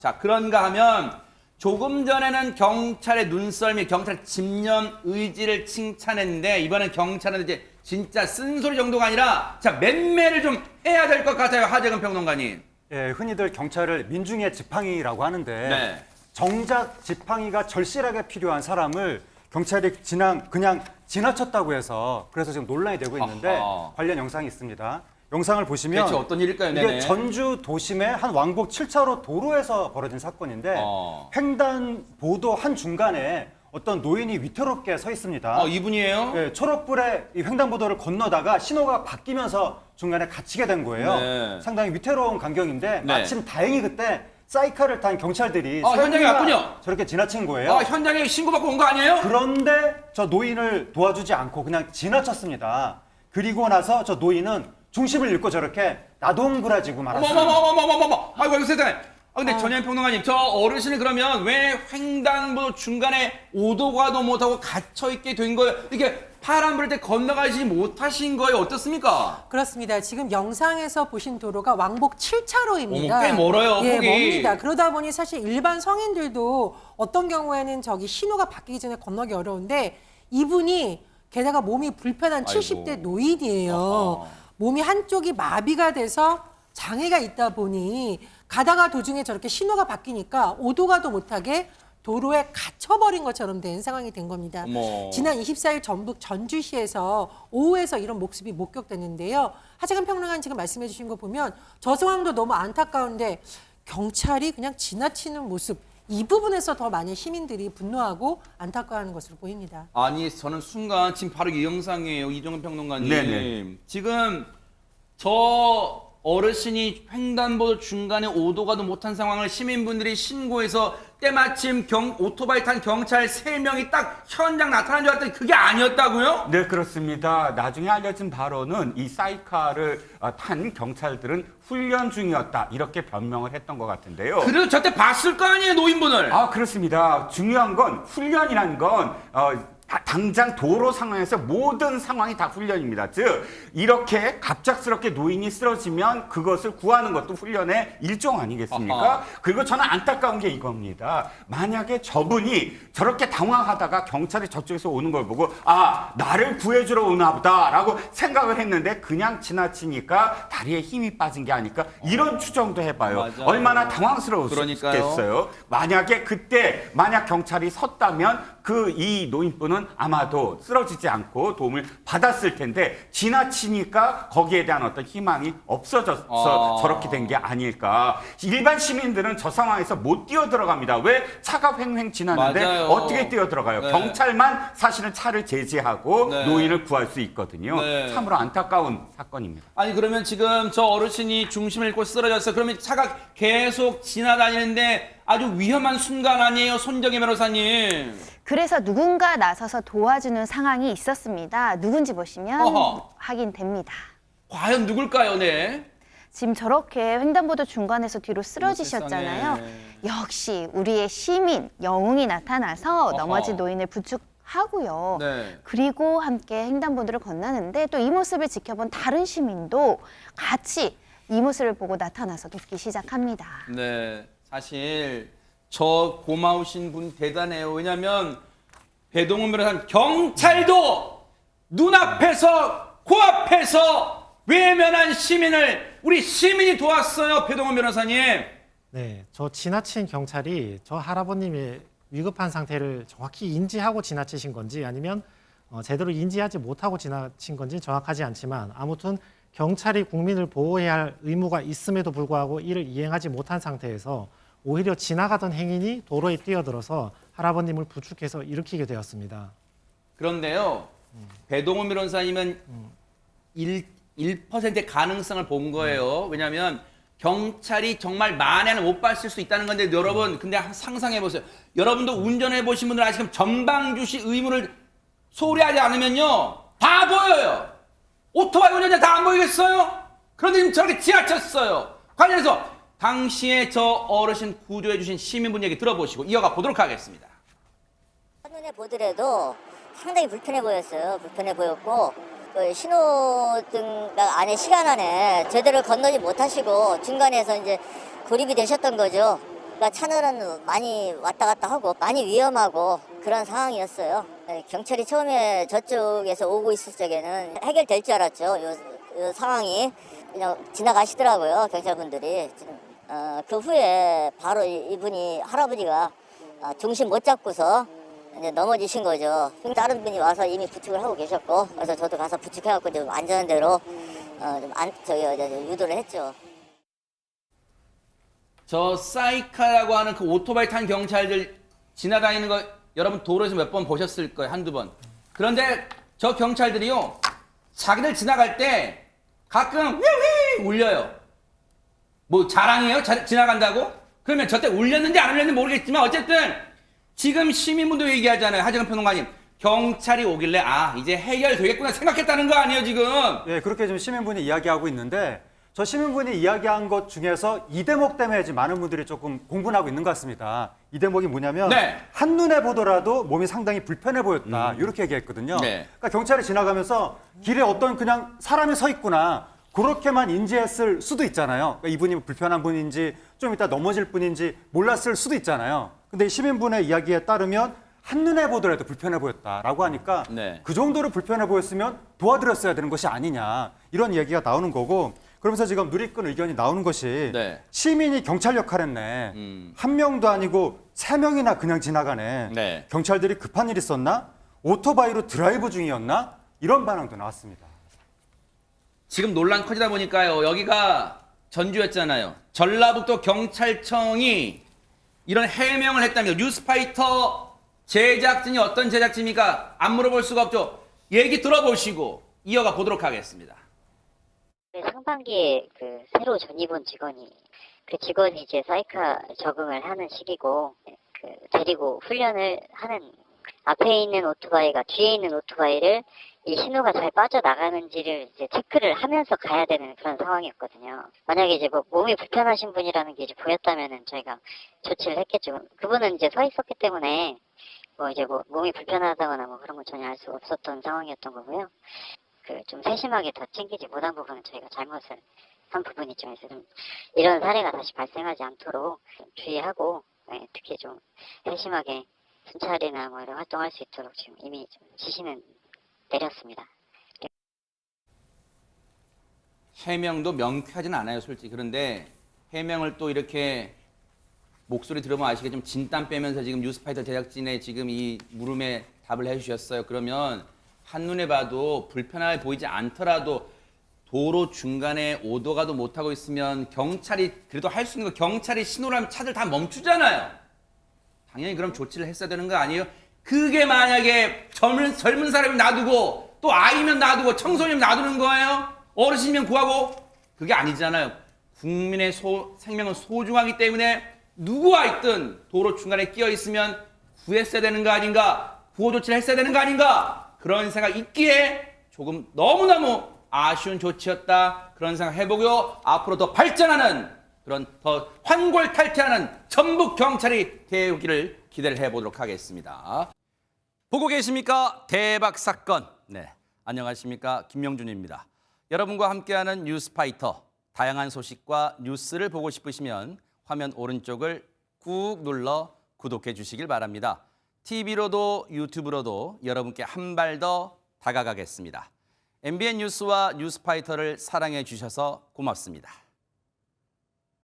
자, 그런가 하면 조금 전에는 경찰의 눈썰미, 경찰 집념 의지를 칭찬했는데 이번엔 경찰은 이제 진짜 쓴소리 정도가 아니라 자, 맹매를 좀 해야 될 것 같아요. 하재근 평론가님. 예, 흔히들 경찰을 민중의 지팡이라고 하는데 네. 정작 지팡이가 절실하게 필요한 사람을 경찰이 그냥 지나쳤다고 해서 그래서 지금 논란이 되고 있는데 아하. 관련 영상이 있습니다. 영상을 보시면 대체 어떤 일일까요? 이게 네네. 전주 도심의 한 왕복 7차로 도로에서 벌어진 사건인데 횡단보도 한 중간에 어떤 노인이 위태롭게 서 있습니다. 이분이에요? 예, 초록불에 이 횡단보도를 건너다가 신호가 바뀌면서 중간에 갇히게 된 거예요. 네. 상당히 위태로운 광경인데 네. 마침 다행히 그때 사이카를 탄 경찰들이 현장에 설마 왔군요. 저렇게 지나친 거예요. 현장에 신고받고 온 거 아니에요? 그런데 저 노인을 도와주지 않고 그냥 지나쳤습니다. 그리고 나서 저 노인은 중심을 잃고 저렇게 나동그라지고 말았어요. 어머머머머머머머. 아이고, 이거 세상에. 근데 전현 평론가님, 저 어르신을 그러면 왜 횡단보도 중간에 오도가도 못하고 갇혀있게 된 거예요? 이렇게 파란 불 때 건너가지 못하신 거예요? 어떻습니까? 그렇습니다. 지금 영상에서 보신 도로가 왕복 7차로입니다. 어머, 꽤 멀어요, 예, 폭이. 멉니다. 그러다 보니 사실 일반 성인들도 어떤 경우에는 저기 신호가 바뀌기 전에 건너기 어려운데 이분이 게다가 몸이 불편한 아이고. 70대 노인이에요. 어허. 몸이 한쪽이 마비가 돼서 장애가 있다 보니 가다가 도중에 저렇게 신호가 바뀌니까 오도가도 못하게 도로에 갇혀버린 것처럼 된 상황이 된 겁니다. 어머. 지난 24일 전북 전주시에서 오후에서 이런 모습이 목격됐는데요. 하재근 평론가님 지금 말씀해 주신 거 보면 저 상황도 너무 안타까운데 경찰이 그냥 지나치는 모습 이 부분에서 더 많이 시민들이 분노하고 안타까워하는 것으로 보입니다. 아니, 저는 순간 지금 바로 이 영상이에요. 이종훈 평론가님. 네네. 지금 저 어르신이 횡단보도 중간에 오도가도 못한 상황을 시민분들이 신고해서 때마침 오토바이 탄 경찰 3명이 딱 현장 나타난 줄 알았더니 그게 아니었다고요? 네, 그렇습니다. 나중에 알려진 바로는 이 사이카를 탄 경찰들은 훈련 중이었다. 이렇게 변명을 했던 것 같은데요. 그래도 저때 봤을 거 아니에요, 노인분을. 그렇습니다. 중요한 건 훈련이란 건 당장 도로 상황에서 모든 상황이 다 훈련입니다. 즉 이렇게 갑작스럽게 노인이 쓰러지면 그것을 구하는 것도 훈련의 일종 아니겠습니까? 아하. 그리고 저는 안타까운 게 이겁니다. 만약에 저분이 저렇게 당황하다가 경찰이 저쪽에서 오는 걸 보고 나를 구해주러 오나 보다라고 생각을 했는데 그냥 지나치니까 다리에 힘이 빠진 게 아닐까 이런 추정도 해봐요. 맞아요. 얼마나 당황스러웠겠어요. 그러니까요. 만약에 그때 만약 경찰이 섰다면 이 노인분은 아마도 쓰러지지 않고 도움을 받았을 텐데 지나치니까 거기에 대한 어떤 희망이 없어져서 저렇게 된 게 아닐까. 일반 시민들은 저 상황에서 못 뛰어 들어갑니다. 왜? 차가 횡횡 지나는데 맞아요. 어떻게 뛰어 들어가요? 네. 경찰만 사실은 차를 제지하고 네. 노인을 구할 수 있거든요. 네. 참으로 안타까운 사건입니다. 아니, 그러면 지금 저 어르신이 중심을 잃고 쓰러졌어요. 그러면 차가 계속 지나다니는데 아주 위험한 순간 아니에요, 손정혜 변호사님? 그래서 누군가 나서서 도와주는 상황이 있었습니다. 누군지 보시면 어허. 확인됩니다. 과연 누굴까요, 네? 지금 저렇게 횡단보도 중간에서 뒤로 쓰러지셨잖아요. 세상에. 역시 우리의 시민, 영웅이 나타나서 어허. 넘어진 노인을 부축하고요. 네. 그리고 함께 횡단보도를 건너는데 또 이 모습을 지켜본 다른 시민도 같이 이 모습을 보고 나타나서 돕기 시작합니다. 네, 사실 저 고마우신 분 대단해요. 왜냐면 배동훈 변호사님, 경찰도 눈앞에서 코앞에서 외면한 시민을 우리 시민이 도왔어요. 배동훈 변호사님. 네, 저 지나친 경찰이 저 할아버님의 위급한 상태를 정확히 인지하고 지나치신 건지 아니면 제대로 인지하지 못하고 지나친 건지 정확하지 않지만 아무튼 경찰이 국민을 보호해야 할 의무가 있음에도 불구하고 이를 이행하지 못한 상태에서 오히려 지나가던 행인이 도로에 뛰어들어서 할아버님을 부축해서 일으키게 되었습니다. 그런데요, 배동훈 변호사님은 1%의 가능성을 본 거예요. 왜냐하면 경찰이 정말 만에는 못 봤을 수 있다는 건데 여러분, 근데 상상해 보세요. 여러분도 운전해 보신 분들 아시면 전방주시 의무를 소홀히 하지 않으면요 다 보여요. 오토바이 운전자 다 안 보이겠어요? 그런데 지금 저렇게 지나쳤어요. 관련해서 당시에 저 어르신 구조해 주신 시민분 얘기 들어보시고 이어가 보도록 하겠습니다. 한눈에 보더라도 상당히 불편해 보였어요. 불편해 보였고 그 신호등 안에 시간 안에 제대로 건너지 못하시고 중간에서 이제 고립이 되셨던 거죠. 그러니까 차들은 많이 왔다 갔다 하고 많이 위험하고 그런 상황이었어요. 네, 경찰이 처음에 저쪽에서 오고 있을 적에는 해결될 줄 알았죠. 요 상황이 그냥 지나가시더라고요, 경찰분들이. 그 후에 바로 이분이 할아버지가 중심 못 잡고서 이제 넘어지신 거죠. 다른 분이 와서 이미 부축을 하고 계셨고, 그래서 저도 가서 부축해갖고 좀 안전한 데로 유도를 했죠. 저 사이카라고 하는 그 오토바이 탄 경찰들 지나다니는 거 여러분 도로에서 몇 번 보셨을 거예요. 한두 번. 그런데 저 경찰들이요. 자기들 지나갈 때 가끔 휘휘 울려요. 뭐 자랑이에요? 지나간다고? 그러면 저때 울렸는지 안 울렸는지 모르겠지만 어쨌든 지금 시민분도 얘기하잖아요. 하재근 평론가님. 경찰이 오길래 이제 해결되겠구나 생각했다는 거 아니에요 지금? 예, 그렇게 지금 시민분이 이야기하고 있는데 저 시민분이 이야기한 것 중에서 이 대목 때문에 지금 많은 분들이 조금 공분하고 있는 것 같습니다. 이 대목이 뭐냐면 네. 한눈에 보더라도 몸이 상당히 불편해 보였다. 이렇게 얘기했거든요. 네. 그러니까 경찰이 지나가면서 길에 어떤 그냥 사람이 서 있구나. 그렇게만 인지했을 수도 있잖아요. 그러니까 이분이 불편한 분인지 좀 이따 넘어질 분인지 몰랐을 수도 있잖아요. 근데 이 시민분의 이야기에 따르면 한눈에 보더라도 불편해 보였다라고 하니까 네. 그 정도로 불편해 보였으면 도와드렸어야 되는 것이 아니냐. 이런 이야기가 나오는 거고 그러면서 지금 누리꾼 의견이 나오는 것이 네. 시민이 경찰 역할 했네. 한 명도 아니고 3명이나 그냥 지나가네. 네. 경찰들이 급한 일 있었나? 오토바이로 드라이브 중이었나? 이런 반응도 나왔습니다. 지금 논란 커지다 보니까요. 여기가 전주였잖아요. 전라북도 경찰청이 이런 해명을 했다면 뉴스파이터 제작진이 어떤 제작진입니까? 안 물어볼 수가 없죠. 얘기 들어보시고 이어가 보도록 하겠습니다. 상반기에 그 새로 전입 온 직원이 그 직원이 이제 사이카 적응을 하는 시기고 그 데리고 훈련을 하는 앞에 있는 오토바이가 뒤에 있는 오토바이를 이 신호가 잘 빠져나가는지를 이제 체크를 하면서 가야 되는 그런 상황이었거든요. 만약에 이제 뭐 몸이 불편하신 분이라는 게 이제 보였다면은 저희가 조치를 했겠죠. 그분은 이제 서 있었기 때문에 뭐 이제 뭐 몸이 불편하다거나 뭐 그런 건 전혀 알 수 없었던 상황이었던 거고요. 그 좀 세심하게 더 챙기지 못한 부분은 저희가 잘못을 한 부분이죠. 그래서 좀 이런 사례가 다시 발생하지 않도록 주의하고 특히 좀 세심하게 순찰이나 뭐 이런 활동할 수 있도록 지금 이미 좀 지시는 내렸습니다. 해명도 명쾌하진 않아요, 솔직히. 그런데 해명을 또 이렇게 목소리 들으면 아시게 좀 진땀 빼면서 지금 뉴스파이터 제작진의 지금 이 물음에 답을 해주셨어요. 그러면 한눈에 봐도 불편하게 보이지 않더라도 도로 중간에 오도가도 못하고 있으면 경찰이 그래도 할 수 있는 거 경찰이 신호를 하면 차들 다 멈추잖아요. 당연히 그럼 조치를 했어야 되는 거 아니에요? 그게 만약에 젊은 사람이 놔두고 또 아이면 놔두고 청소년이면 놔두는 거예요? 어르신이면 구하고? 그게 아니잖아요. 국민의 생명은 소중하기 때문에 누구와 있든 도로 중간에 끼어 있으면 구했어야 되는 거 아닌가? 구호 조치를 했어야 되는 거 아닌가? 그런 생각 있기에 조금 너무너무 아쉬운 조치였다. 그런 생각 해보고요. 앞으로 더 발전하는 그런 더 환골탈태하는 전북 경찰이 되기를 기대를 해보도록 하겠습니다. 보고 계십니까? 대박 사건. 네, 안녕하십니까? 김명준입니다. 여러분과 함께하는 뉴스파이터. 다양한 소식과 뉴스를 보고 싶으시면 화면 오른쪽을 꾹 눌러 구독해 주시길 바랍니다. TV로도 유튜브로도 여러분께 한 발 더 다가가겠습니다. MBN 뉴스와 뉴스파이터를 사랑해 주셔서 고맙습니다.